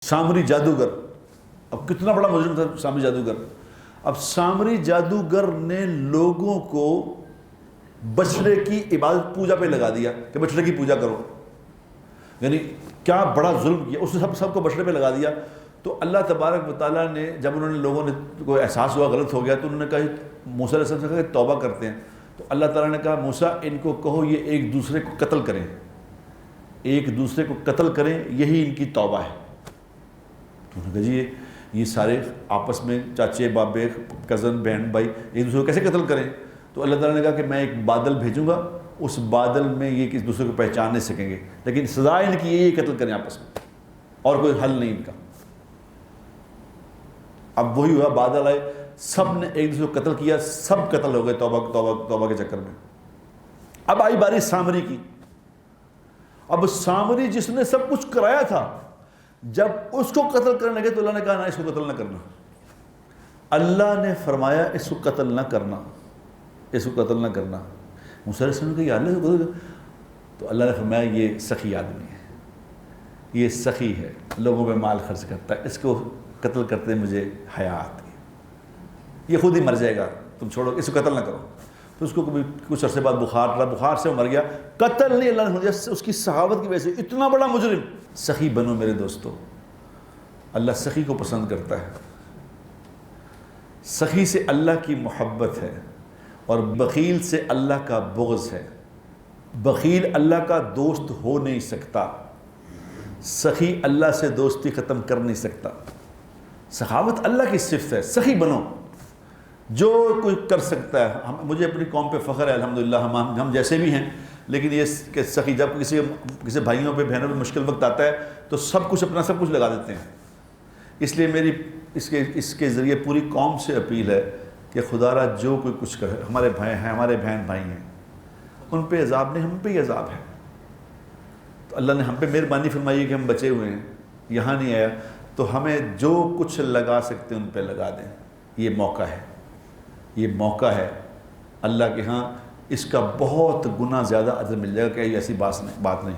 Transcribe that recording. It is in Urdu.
سامری جادوگر، اب کتنا بڑا مجرم تھا سامری جادوگر۔ اب سامری جادوگر نے لوگوں کو بچڑے کی عبادت پوجا پہ لگا دیا کہ بچڑے کی پوجا کرو، یعنی کیا بڑا ظلم کیا، اس نے سب کو بچڑے پہ لگا دیا۔ تو اللہ تبارک و تعالیٰ نے جب انہوں نے لوگوں نے کو احساس ہوا غلط ہو گیا تو انہوں نے کہا موسیٰ علیہ السلام سے کہا کہ توبہ کرتے ہیں۔ تو اللہ تعالیٰ نے کہا موسیٰ ان کو کہو یہ ایک دوسرے کو قتل کریں، ایک دوسرے کو قتل کریں، یہی ان کی توبہ ہے۔ تو انہوں نے کہا جی یہ سارے آپس میں چاچے بابے کزن بہن بھائی ایک دوسرے کو کیسے قتل کریں؟ تو اللہ تعالیٰ نے کہا کہ میں ایک بادل بھیجوں گا، اس بادل میں یہ ایک دوسرے کو پہچان نہیں سکیں گے، لیکن سزا ان کی یہ قتل کریں آپس میں، اور کوئی حل نہیں ان کا۔ اب وہی ہوا، بادل آئے، سب نے ایک دوسرے کو قتل کیا، سب قتل ہو گئے توبہ کے چکر میں۔ اب آئی باری سامری کی۔ اب سامری جس نے سب کچھ کرایا تھا، جب اس کو قتل کرنے لگے تو اللہ نے کہا نہ اس کو قتل نہ کرنا۔ اللہ نے فرمایا اس کو قتل نہ کرنا، اس کو قتل نہ کرنا۔ موسیٰ علیہ السلام نے کہا یا اللہ کو قتل کر، تو اللہ نے فرمایا یہ سخی آدمی ہے، یہ سخی ہے، لوگوں پہ مال خرچ کرتا ہے، اس کو قتل کرتے مجھے حیا آتی ہے، یہ خود ہی مر جائے گا، تم چھوڑو، اس کو قتل نہ کرو۔ تو اس کو کچھ عرصے بعد بخار رہا، بخار سے وہ مر گیا، قتل نہیں اللہ نے ہو گیا، اس کی صحابت کی وجہ سے اتنا بڑا مجرم۔ سخی بنو میرے دوستو، اللہ سخی کو پسند کرتا ہے، سخی سے اللہ کی محبت ہے، اور بخیل سے اللہ کا بغض ہے۔ بخیل اللہ کا دوست ہو نہیں سکتا، سخی اللہ سے دوستی ختم کر نہیں سکتا۔ سخاوت اللہ کی صفت ہے، سخی بنو، جو کوئی کر سکتا ہے۔ مجھے اپنی قوم پہ فخر ہے الحمدللہ، ہم جیسے بھی ہیں، لیکن یہ کہ سخی جب کسی بھائیوں پہ بہنوں پہ مشکل وقت آتا ہے تو سب کچھ اپنا سب کچھ لگا دیتے ہیں۔ اس لیے میری اس کے ذریعے پوری قوم سے اپیل ہے کہ خدا را جو کوئی کچھ کرے، ہمارے بھائی ہیں، ہمارے بہن بھائی ہیں، ان پہ عذاب نہیں، ہم پہ ہی عذاب ہے۔ تو اللہ نے ہم پہ مہربانی فرمائی ہے کہ ہم بچے ہوئے ہیں، یہاں نہیں آیا، تو ہمیں جو کچھ لگا سکتے ہیں ان پہ لگا دیں۔ یہ موقع ہے، یہ موقع ہے، اللہ کے ہاں اس کا بہت گنا زیادہ اجر مل جائے گا کہ ایسی بات نہیں۔